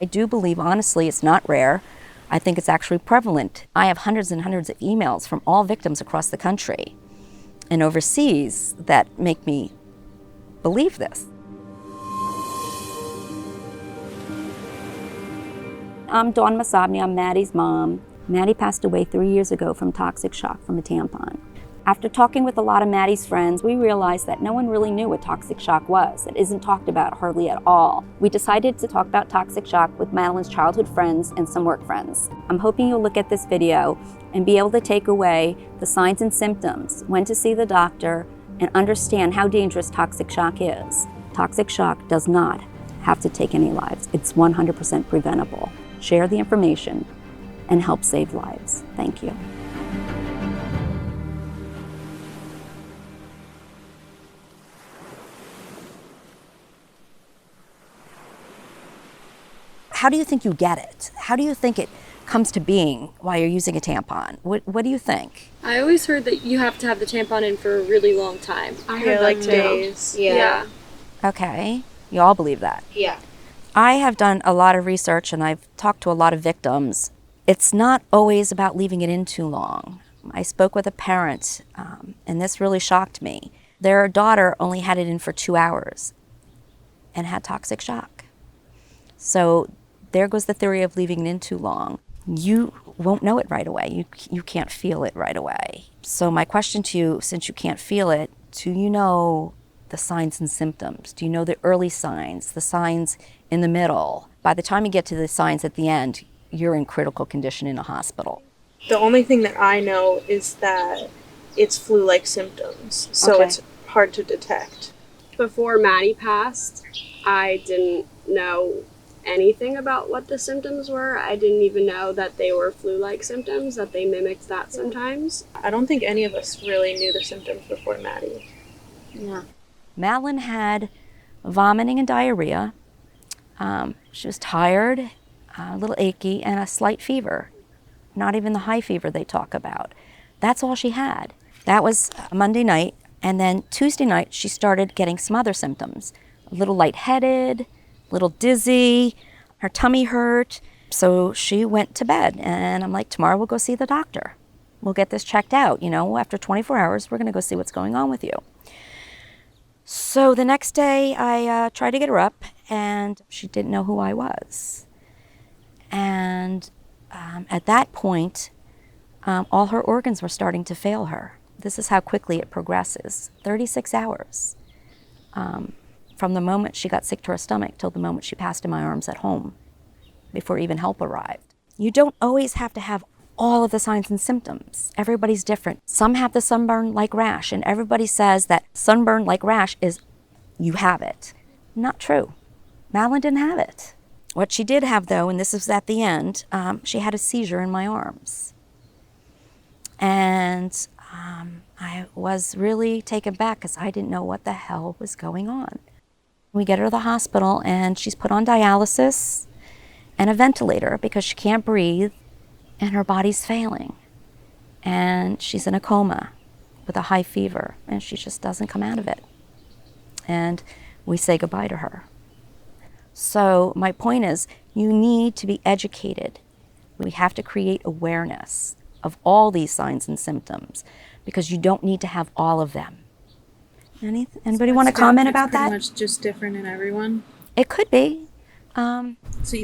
I do believe, honestly, it's not rare. I think it's actually prevalent. I have hundreds and hundreds of emails from all victims across the country and overseas that make me believe this. I'm Dawn Massabni, I'm Maddy's mom. Maddy passed away 3 years ago from toxic shock from a tampon. After talking with a lot of Maddy's friends, we realized that no one really knew what toxic shock was. It isn't talked about hardly at all. We decided to talk about toxic shock with Madalyn's childhood friends and some work friends. I'm hoping you'll look at this video and be able to take away the signs and symptoms, when to see the doctor, and understand how dangerous toxic shock is. Toxic shock does not have to take any lives. It's 100% preventable. Share the information and help save lives. Thank you. How do you think you get it? How do you think it comes to being while you're using a tampon? What do you think? I always heard that you have to have the tampon in for a really long time. I heard like days. Yeah. Okay, you all believe that? Yeah. I have done a lot of research and I've talked to a lot of victims. It's not always about leaving it in too long. I spoke with a parent and this really shocked me. Their daughter only had it in for 2 hours and had toxic shock. So there goes the theory of leaving it in too long. You won't know it right away. You can't feel it right away. So my question to you, since you can't feel it, do you know the signs and symptoms? Do you know the early signs, the signs in the middle? By the time you get to the signs at the end, you're in critical condition in a hospital. The only thing that I know is that it's flu-like symptoms, so Okay. it's hard to detect. Before Maddy passed, I didn't know anything about what the symptoms were. I didn't even know that they were flu-like symptoms, that they mimicked that sometimes. I don't think any of us really knew the symptoms before Maddy. Yeah. Madalyn had vomiting and diarrhea. She was tired, a little achy, and a slight fever. Not even the high fever they talk about. That's all she had. That was Monday night, and then Tuesday night she started getting some other symptoms. A little lightheaded, a little dizzy, her tummy hurt. So she went to bed, and I'm like, tomorrow we'll go see the doctor. We'll get this checked out. You know, after 24 hours, we're gonna go see what's going on with you. So the next day I tried to get her up, and she didn't know who I was. And at that point, all her organs were starting to fail her. This is how quickly it progresses. 36 hours from the moment she got sick to her stomach till the moment she passed in my arms at home, before even help arrived. You don't always have to have all of the signs and symptoms. Everybody's different. Some have the sunburn-like rash, and everybody says that sunburn-like rash is you have it. Not true. Madalyn didn't have it. What she did have, though, and this is at the end, she had a seizure in my arms. And I was really taken back because I didn't know what the hell was going on. We get her to the hospital, and she's put on dialysis and a ventilator because she can't breathe, and her body's failing. And she's in a coma with a high fever, and she just doesn't come out of it. And we say goodbye to her. So my point is, you need to be educated. We have to create awareness of all these signs and symptoms because you don't need to have all of them. Anybody want to comment about that? It's pretty much just different in everyone. It could be. So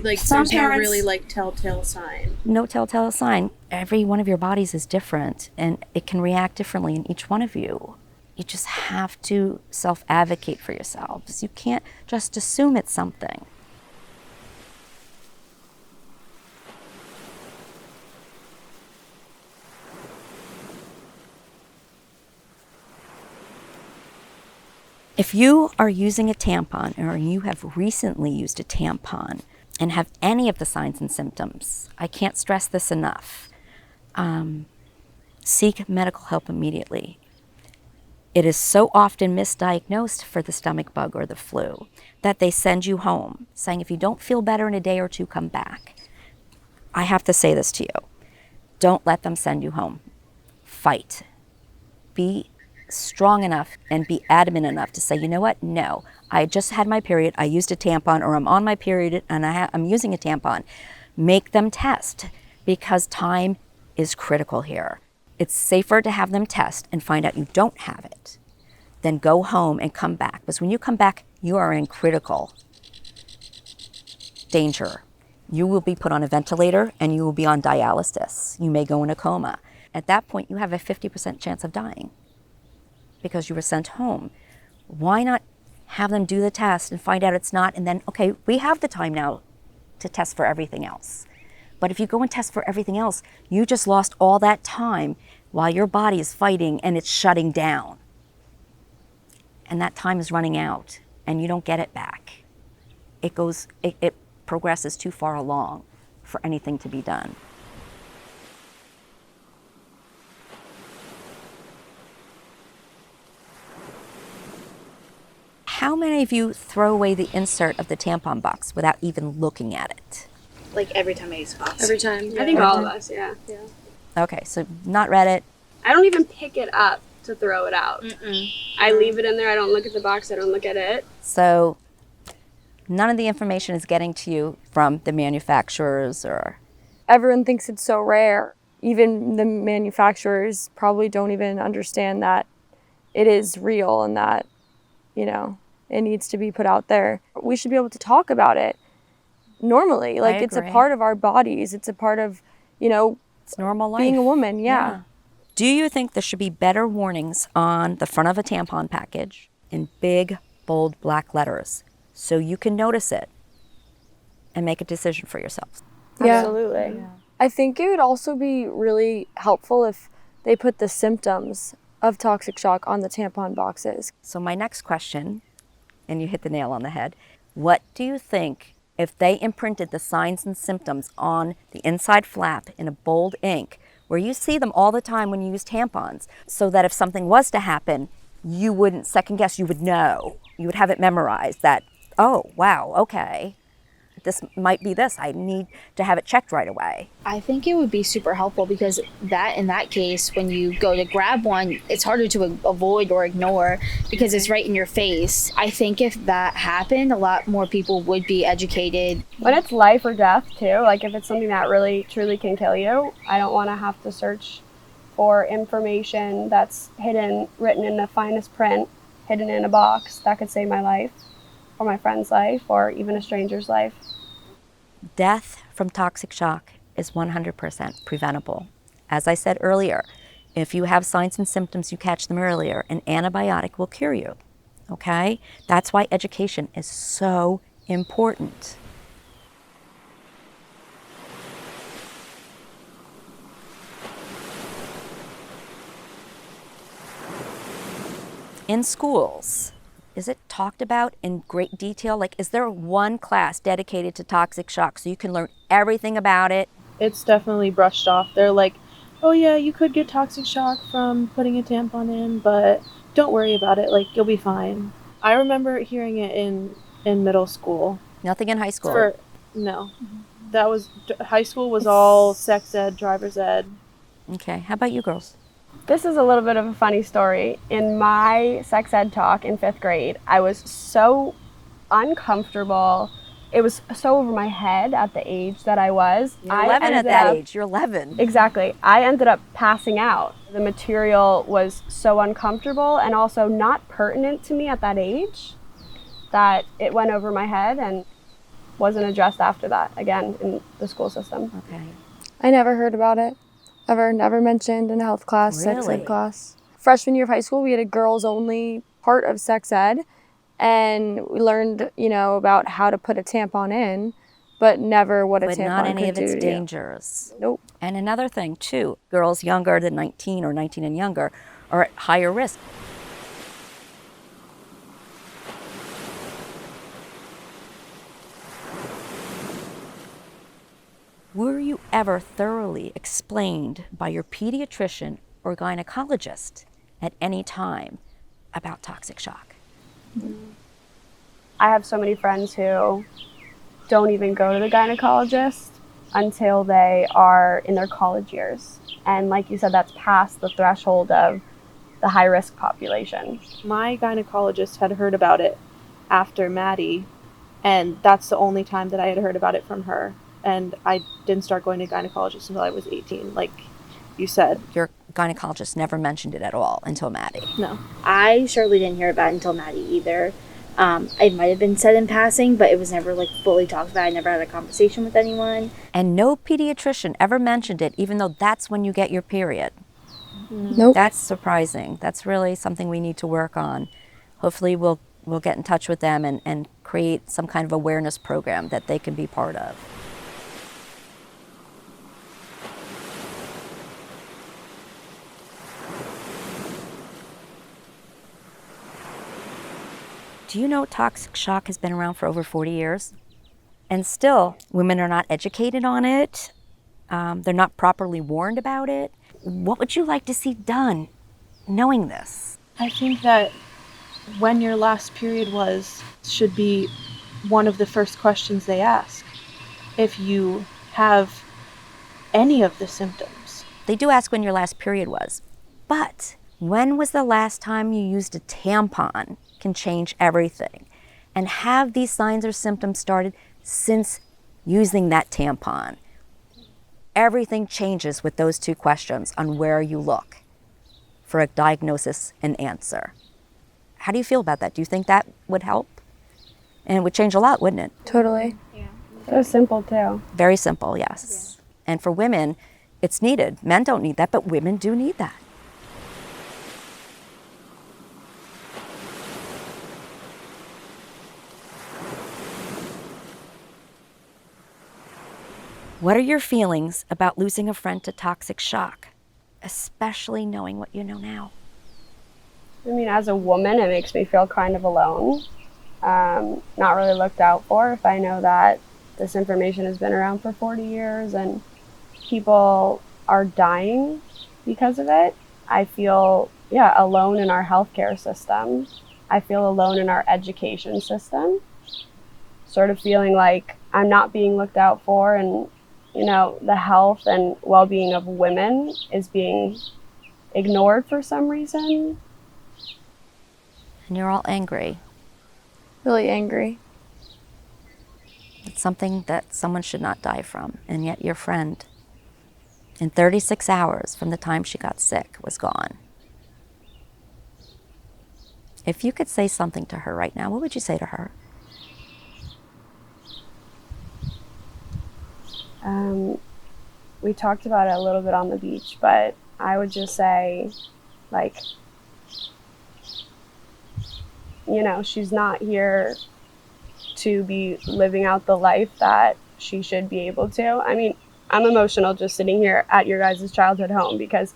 like Some there's parents- no really like telltale sign. No telltale sign. Every one of your bodies is different and it can react differently in each one of you. You just have to self-advocate for yourselves. You can't just assume it's something. If you are using a tampon or you have recently used a tampon and have any of the signs and symptoms, I can't stress this enough. Seek medical help immediately. It is so often misdiagnosed for the stomach bug or the flu that they send you home saying, if you don't feel better in a day or two, come back. I have to say this to you. Don't let them send you home. Fight. Be strong enough and be adamant enough to say, you know what, no, I just had my period, I used a tampon, or I'm on my period and I'm using a tampon. Make them test, because time is critical here. It's safer to have them test and find out you don't have it than go home and come back. Because when you come back, you are in critical danger. You will be put on a ventilator and you will be on dialysis. You may go in a coma. At that point, you have a 50% chance of dying because you were sent home. Why not have them do the test and find out it's not, and then, okay, we have the time now to test for everything else. But if you go and test for everything else, you just lost all that time while your body is fighting and it's shutting down. And that time is running out and you don't get it back. It progresses too far along for anything to be done. How many of you throw away the insert of the tampon box without even looking at it? Like every time I use box. Every time. I think all of us, yeah. Okay, so not read it. I don't even pick it up to throw it out. I leave it in there. I don't look at the box. I don't look at it. So none of the information is getting to you from the manufacturers or... Everyone thinks it's so rare. Even the manufacturers probably don't even understand that it is real and that, you know, it needs to be put out there. We should be able to talk about it normally. Like, it's a part of our bodies. It's a part of, you know, it's normal life. Being a woman, yeah. Do you think there should be better warnings on the front of a tampon package in big, bold black letters so you can notice it and make a decision for yourself? Yeah. Absolutely. Yeah. I think it would also be really helpful if they put the symptoms of toxic shock on the tampon boxes. So my next question, and you hit the nail on the head, what do you think if they imprinted the signs and symptoms on the inside flap in a bold ink, where you see them all the time when you use tampons, so that if something was to happen, you wouldn't second guess, you would know. You would have it memorized that, oh, wow, okay, this might be this. I need to have it checked right away. I think it would be super helpful because that in that case, when you go to grab one, it's harder to avoid or ignore because it's right in your face. I think if that happened, a lot more people would be educated. When it's life or death too, like if it's something that really truly can kill you, I don't want to have to search for information that's hidden, written in the finest print, hidden in a box that could save my life or my friend's life or even a stranger's life. Death from toxic shock is 100% preventable. As I said earlier, if you have signs and symptoms, you catch them earlier, an antibiotic will cure you, okay? That's why education is so important. In schools, is it talked about in great detail? Like, is there one class dedicated to toxic shock so you can learn everything about it? It's definitely brushed off. They're like, oh yeah, you could get toxic shock from putting a tampon in, but don't worry about it. Like, you'll be fine. I remember hearing it in middle school. Nothing in high school? No. That was, high school was all sex ed, driver's ed. Okay, how about you girls? This is a little bit of a funny story. In my sex ed talk in 5th grade, I was so uncomfortable. It was so over my head at the age that I was. You're 11 at that age. You're 11. Exactly. I ended up passing out. The material was so uncomfortable and also not pertinent to me at that age that it went over my head and wasn't addressed after that, again, in the school system. Okay. I never heard about it. Never mentioned in a health class, sex ed class. Freshman year of high school, we had a girls only part of sex ed, and we learned, you know, about how to put a tampon in, but never what a tampon could do. But not any of its dangers. Nope. And another thing too, girls younger than 19 or 19 and younger are at higher risk. Were you ever thoroughly explained by your pediatrician or gynecologist at any time about toxic shock? I have so many friends who don't even go to the gynecologist until they are in their college years. And like you said, that's past the threshold of the high risk population. My gynecologist had heard about it after Maddy, and that's the only time that I had heard about it from her. And I didn't start going to gynecologist until I was 18, like you said. Your gynecologist never mentioned it at all until Maddy. No. I surely didn't hear about it until Maddy either. It might have been said in passing, but it was never like fully talked about. I never had a conversation with anyone. And no pediatrician ever mentioned it, even though that's when you get your period. Nope. That's surprising. That's really something we need to work on. Hopefully we'll get in touch with them and create some kind of awareness program that they can be part of. Do you know toxic shock has been around for over 40 years? And still, women are not educated on it. They're not properly warned about it. What would you like to see done knowing this? I think that when your last period was should be one of the first questions they ask. If you have any of the symptoms. They do ask when your last period was, but when was the last time you used a tampon can change everything. And have these signs or symptoms started since using that tampon? Everything changes with those two questions on where you look for a diagnosis and answer. How do you feel about that? Do you think that would help? And it would change a lot, wouldn't it? Totally. So simple too. Very simple, yes. Yeah. And for women, it's needed. Men don't need that, but women do need that. What are your feelings about losing a friend to toxic shock, especially knowing what you know now? I mean, as a woman, it makes me feel kind of alone, not really looked out for. If I know that this information has been around for 40 years and people are dying because of it, I feel, alone in our healthcare system. I feel alone in our education system, sort of feeling like I'm not being looked out for, and the health and well-being of women is being ignored for some reason. And you're all angry. Really angry. It's something that someone should not die from, and yet your friend, in 36 hours from the time she got sick, was gone. If you could say something to her right now, what would you say to her? We talked about it a little bit on the beach, but I would just say, she's not here to be living out the life that she should be able to. I mean, I'm emotional just sitting here at your guys' childhood home because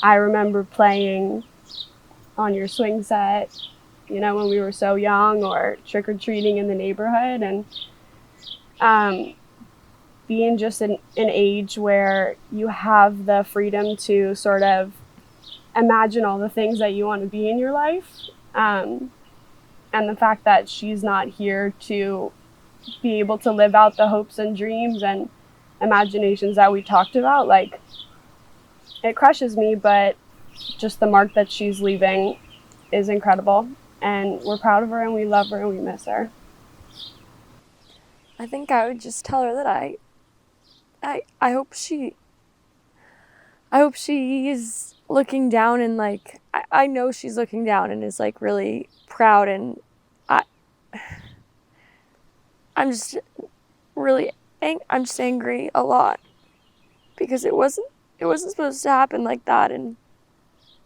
I remember playing on your swing set, when we were so young, or trick-or-treating in the neighborhood, and being just an age where you have the freedom to sort of imagine all the things that you want to be in your life. And the fact that she's not here to be able to live out the hopes and dreams and imaginations that we talked about, it crushes me, but just the mark that she's leaving is incredible. And we're proud of her, and we love her, and we miss her. I think I would just tell her that I hope she's looking down and I know she's looking down and is really proud, and I'm just angry a lot because it wasn't supposed to happen like that, and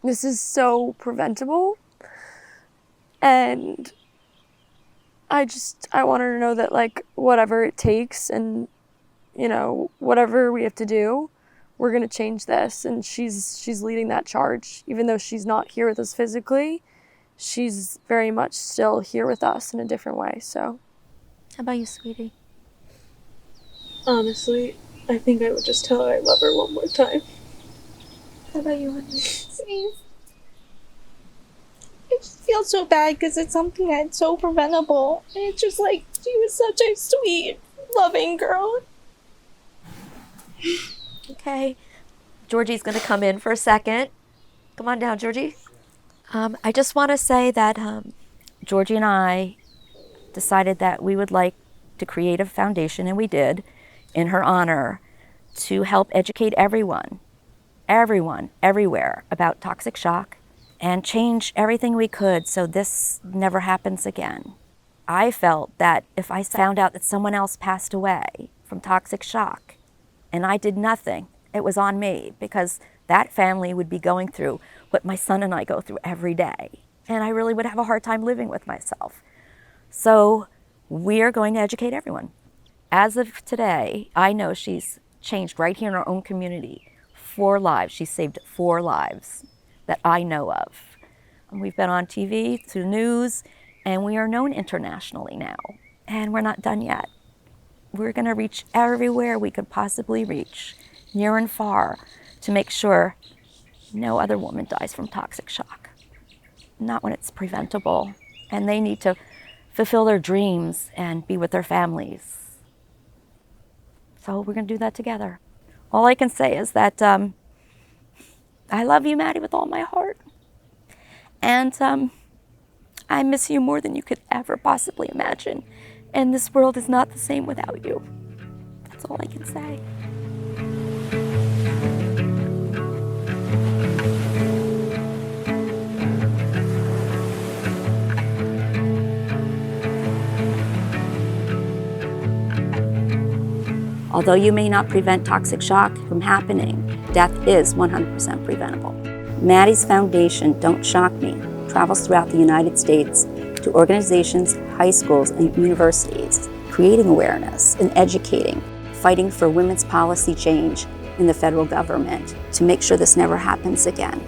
this is so preventable, and I want her to know that whatever it takes, and whatever we have to do, we're going to change this. And she's leading that charge. Even though she's not here with us physically, she's very much still here with us in a different way. So, how about you, sweetie? Honestly, I think I would just tell her I love her one more time. How about you, honey? I just feel so bad because it's something that's so preventable. And it's just she was such a sweet, loving girl. Okay. Georgie's going to come in for a second. Come on down, Georgie. I just want to say that Georgie and I decided that we would like to create a foundation, and we did, in her honor, to help educate everyone, everywhere, about toxic shock and change everything we could so this never happens again. I felt that if I found out that someone else passed away from toxic shock and I did nothing, it was on me, because that family would be going through what my son and I go through every day. And I really would have a hard time living with myself. So we're going to educate everyone. As of today, I know she's changed right here in our own community 4 lives. She's saved 4 lives that I know of. And we've been on TV, through the news, and we are known internationally now. And we're not done yet. We're going to reach everywhere we could possibly reach, near and far, to make sure no other woman dies from toxic shock. Not when it's preventable. And they need to fulfill their dreams and be with their families. So we're going to do that together. All I can say is that I love you, Maddy, with all my heart. And I miss you more than you could ever possibly imagine. And this world is not the same without you. That's all I can say. Although you may not prevent toxic shock from happening, death is 100% preventable. Maddy's Foundation, Don't Shock Me, travels throughout the United States to organizations, high schools, and universities, creating awareness and educating, fighting for women's policy change in the federal government to make sure this never happens again.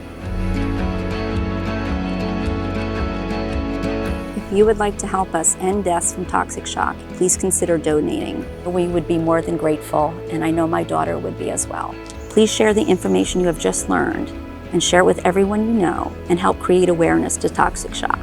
If you would like to help us end deaths from toxic shock, please consider donating. We would be more than grateful, and I know my daughter would be as well. Please share the information you have just learned and share it with everyone you know and help create awareness to toxic shock.